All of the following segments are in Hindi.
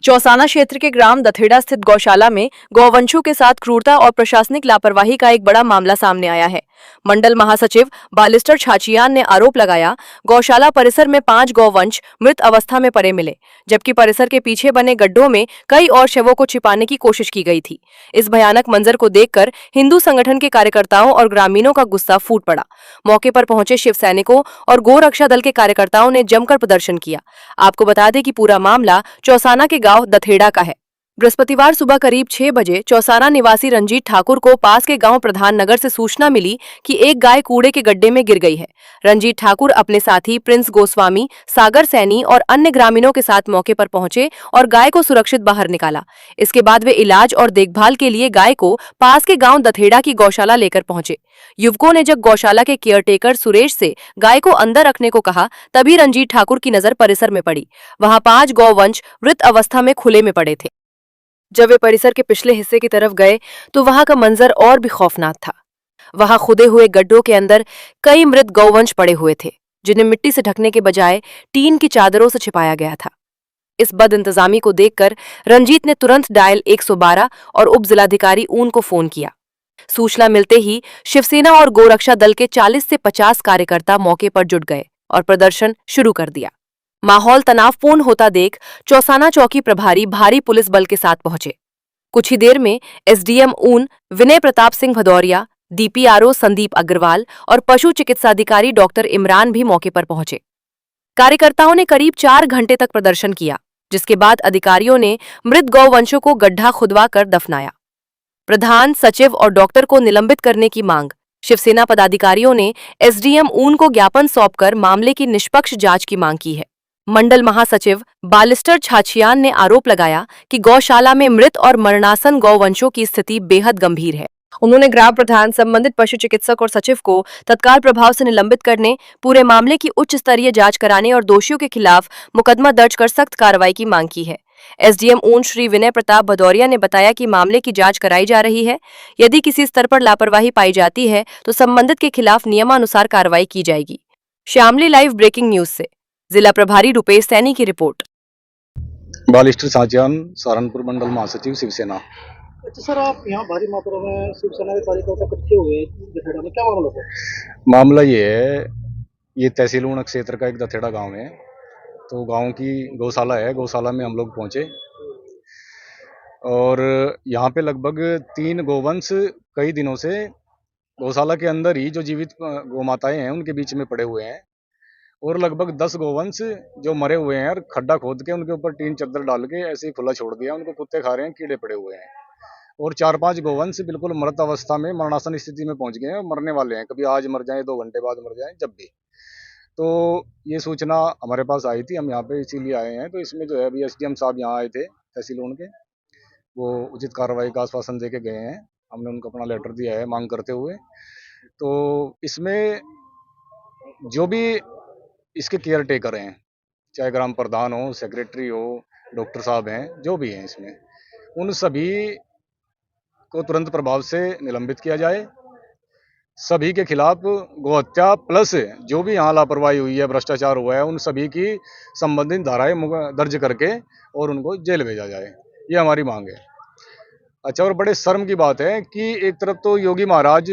चौसाना क्षेत्र के ग्राम दथेड़ा स्थित गौशाला में गौवंशों के साथ क्रूरता और प्रशासनिक लापरवाही का एक बड़ा मामला सामने आया है। मंडल महासचिव बालिस्टर छाचियान ने आरोप लगाया, गौशाला परिसर में 5 गौवंश मृत अवस्था में पड़े मिले, जबकि परिसर के पीछे बने गड्ढों में कई और शवों को छिपाने की कोशिश की गई थी। इस भयानक मंजर को देखकर हिंदू संगठन के कार्यकर्ताओं और ग्रामीणों का गुस्सा फूट पड़ा। मौके पर पहुंचे शिव सैनिकों और गोरक्षा दल के कार्यकर्ताओं ने जमकर प्रदर्शन किया। आपको बता दें कि पूरा मामला चौसाना के गांव दथेड़ा का है। बृहस्पतिवार सुबह करीब 6 बजे चौसाना निवासी रंजीत ठाकुर को पास के गांव प्रधान नगर से सूचना मिली कि एक गाय कूड़े के गड्ढे में गिर गई है। रंजीत ठाकुर अपने साथी प्रिंस गोस्वामी, सागर सैनी और अन्य ग्रामीणों के साथ मौके पर पहुंचे और गाय को सुरक्षित बाहर निकाला। इसके बाद वे इलाज और देखभाल के लिए गाय को पास के गांव दथेड़ा की गौशाला लेकर पहुंचे। युवकों ने जब गौशाला के केयरटेकर सुरेश से गाय को अंदर रखने को कहा, तभी रंजीत ठाकुर की नजर परिसर में पड़ी। वहां 5 गौवंश मृत अवस्था में खुले में पड़े थे। जब वे परिसर के पिछले हिस्से की तरफ गए तो वहां का मंजर और भी खौफनाक था। वहां खुदे हुए गड्ढों के अंदर कई मृत गौवंश पड़े हुए थे, जिन्हें मिट्टी से ढकने के बजाय टीन की चादरों से छिपाया गया था। इस बदइंतजामी को देखकर रंजीत ने तुरंत डायल 112 और उप जिलाधिकारी ऊन को फोन किया। सूचना मिलते ही शिवसेना और गोरक्षा दल के 40 से 50 कार्यकर्ता मौके पर जुट गए और प्रदर्शन शुरू कर दिया। माहौल तनावपूर्ण होता देख चौसाना चौकी प्रभारी भारी पुलिस बल के साथ पहुंचे। कुछ ही देर में एसडीएम ऊन विनय प्रताप सिंह भदौरिया, डीपीआरओ संदीप अग्रवाल और पशु चिकित्साधिकारी डॉक्टर इमरान भी मौके पर पहुंचे। कार्यकर्ताओं ने करीब 4 घंटे तक प्रदर्शन किया, जिसके बाद अधिकारियों ने मृत गौवंशों को गड्ढा खुदवा कर दफनाया। प्रधान, सचिव और डॉक्टर को निलंबित करने की मांग। शिवसेना पदाधिकारियों ने एसडीएम ऊन को ज्ञापन सौंपकर मामले की निष्पक्ष जांच की मांग की है। मंडल महासचिव बालिस्टर छाचियान ने आरोप लगाया कि गौशाला में मृत और मरणासन गौवंशों की स्थिति बेहद गंभीर है। उन्होंने ग्राम प्रधान, संबंधित पशु चिकित्सक और सचिव को तत्काल प्रभाव से निलंबित करने, पूरे मामले की उच्च स्तरीय जांच कराने और दोषियों के खिलाफ मुकदमा दर्ज कर सख्त कार्रवाई की मांग की है। एसडीएम ऊन श्री विनय प्रताप भदौरिया ने बताया कि मामले की जांच कराई जा रही है। यदि किसी स्तर पर लापरवाही पाई जाती है तो संबंधित के खिलाफ नियमानुसार कार्रवाई की जाएगी। श्यामली लाइव ब्रेकिंग न्यूज से जिला प्रभारी रुपेश सैनी की रिपोर्ट। बालिस्टर छाचियान, सहारनपुर मंडल महासचिव शिवसेना। अच्छा सर, आप यहाँ भारी मात्रा में शिवसेना के कार्यकर्ता इकट्ठे हुए दथेड़ा में, क्या मामला था? मामला ये है, ये तहसील ऊना क्षेत्र का एक दथेड़ा गांव है। तो गांव की गौशाला है, गौशाला में हम लोग पहुंचे और यहाँ पे लगभग 3 गोवंश कई दिनों से गौशाला के अंदर ही जो जीवित गौमाताएं हैं उनके बीच में पड़े हुए हैं, और लगभग 10 गोवंश जो मरे हुए हैं और खड्डा खोद के उनके ऊपर टीन चद्दर डाल के ऐसे ही खुला छोड़ दिया, उनको कुत्ते खा रहे हैं, कीड़े पड़े हुए हैं। और 4-5 गोवंश बिल्कुल मृत अवस्था में मरणासन स्थिति में पहुंच गए हैं और मरने वाले हैं, कभी आज मर जाएं, 2 घंटे बाद मर जाएं, जब भी। तो ये सूचना हमारे पास आई थी, हम यहाँ पे इसीलिए आए हैं। तो इसमें जो है अभी एसडीएम साहब यहाँ आए थे तहसील ऊना के, वो उचित कार्रवाई का आश्वासन दे के गए हैं। हमने उनको अपना लेटर दिया है मांग करते हुए। तो इसमें जो भी इसके केयर टेकर हैं, चाहे ग्राम प्रधान हो, सेक्रेटरी हो, डॉक्टर साहब हैं, जो भी हैं इसमें, उन सभी को तुरंत प्रभाव से निलंबित किया जाए। सभी के खिलाफ गोहत्या प्लस जो भी यहाँ लापरवाही हुई है, भ्रष्टाचार हुआ है, उन सभी की संबंधित धाराएं दर्ज करके और उनको जेल भेजा जाए, ये हमारी मांग है। अच्छा, और बड़े शर्म की बात है कि एक तरफ तो योगी महाराज,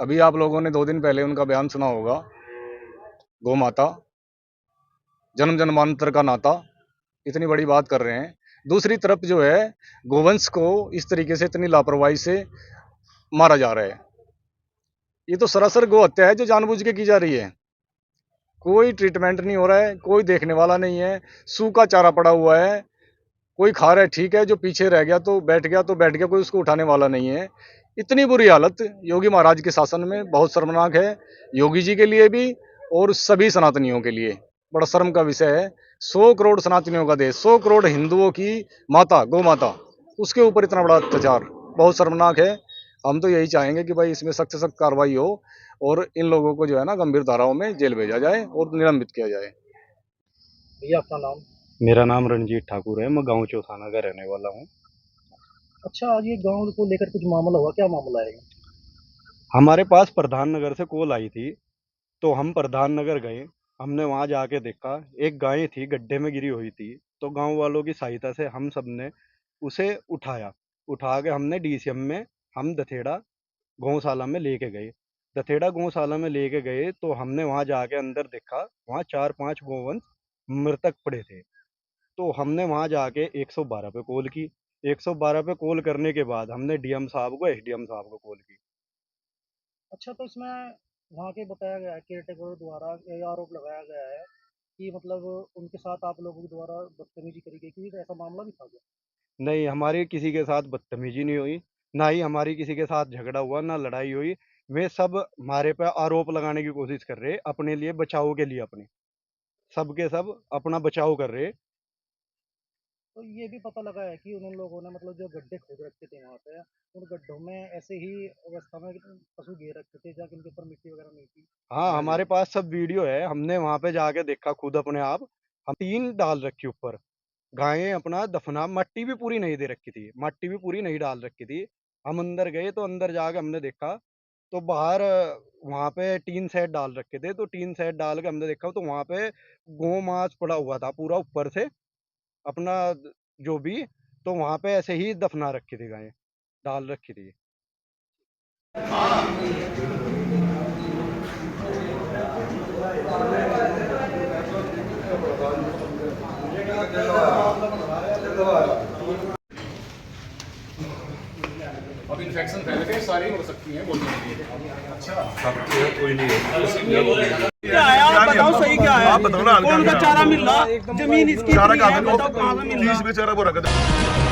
अभी आप लोगों ने 2 दिन पहले उनका बयान सुना होगा, गौ माता जन्म जन्मांतर का नाता, इतनी बड़ी बात कर रहे हैं। दूसरी तरफ जो है गोवंश को इस तरीके से इतनी लापरवाही से मारा जा रहा है। ये तो सरासर गौ हत्या है जो जानबूझ के की जा रही है। कोई ट्रीटमेंट नहीं हो रहा है, कोई देखने वाला नहीं है, सूखा चारा पड़ा हुआ है, कोई खा रहा है ठीक है, जो पीछे रह गया तो बैठ गया, कोई उसको उठाने वाला नहीं है। इतनी बुरी हालत योगी महाराज के शासन में, बहुत शर्मनाक है, योगी जी के लिए भी और सभी सनातनियों के लिए बड़ा शर्म का विषय है। 100 करोड़ सनातनियों का देश, 100 करोड़ हिंदुओं की माता गौ माता, उसके ऊपर इतना बड़ा अत्याचार बहुत शर्मनाक है। हम तो यही चाहेंगे कि भाई इसमें सख्त से सख्त कार्रवाई हो और इन लोगों को जो है ना गंभीर धाराओं में जेल भेजा जाए और निलंबित किया जाए। भैया अपना नाम? मेरा नाम रणजीत ठाकुर है, मैं गांव चौसाना का रहने वाला हूँ। अच्छा, आज ये गांव को लेकर कुछ मामला हुआ, क्या मामला है? हमारे पास प्रधान नगर से कॉल आई थी, तो हम प्रधान नगर गए। हमने वहां जाके देखा, एक गाय थी गड्ढे में गिरी हुई थी। तो गांव वालों की सहायता से हम सब ने उसे उठा के हमने डीसीएम में हम दथेड़ा गौशाला में लेके गए। दथेड़ा गौशाला में लेके गए तो हमने वहां जाके अंदर देखा, वहां 4-5 गोवंश मृतक पड़े थे। तो हमने वहां जाके 112 पे कॉल की। 112 पे कॉल करने के बाद हमने डीएम साहब को, एसडीएम साहब को कॉल की। अच्छा, तो इसमें वहाँ के बताया गया है, केयरटेकर द्वारा ये आरोप लगाया गया है कि मतलब उनके साथ आप लोगों के द्वारा बदतमीजी करी गई, क्योंकि ऐसा मामला भी था क्या? नहीं, हमारी किसी के साथ बदतमीजी नहीं हुई, ना ही हमारी किसी के साथ झगड़ा हुआ, ना लड़ाई हुई। वे सब हमारे पे आरोप लगाने की कोशिश कर रहे, अपने लिए बचाव के लिए अपने। सब के सब अपना बचाव कर रहे। तो ये भी पता लगा है कि उन लोगों ने मतलब जो गड्ढे खोद रखे थे वहाँ पे, उन गड्ढों में ऐसे ही अवस्था में पशु गिर रखे थे, जहाँ उनके ऊपर मिट्टी वगैरह नहीं थी। हाँ, हमारे पास सब वीडियो है, हमने वहाँ पे जाके देखा खुद अपने आप। हम 3 डाल रखी ऊपर। गायें अपना दफना, मट्टी भी पूरी नहीं दे रखी थी, मट्टी भी पूरी नहीं डाल रखी थी। हम अंदर गए तो अंदर जाके हमने देखा तो बाहर वहाँ पे टीन शेड डाल रखे थे, तो टीन शेड डाल के हमने देखा तो वहाँ पे गोमांस पड़ा हुआ था पूरा ऊपर से अपना जो भी, तो वहाँ पे ऐसे ही दफना रखी थी गायें, डाल रखी थी। अब इन्फेक्शन फैल के सारी हो सकती हैं बोलने के लिए। क्या है आप बताओ, सही क्या है? आप बताओ ना, कौन सा चारा मिल रहा? जमीन इसकी चारा इतनी है, कहाँ पे? बताओ कहाँ से मिल रहा? 30 में चारा वो रख दे।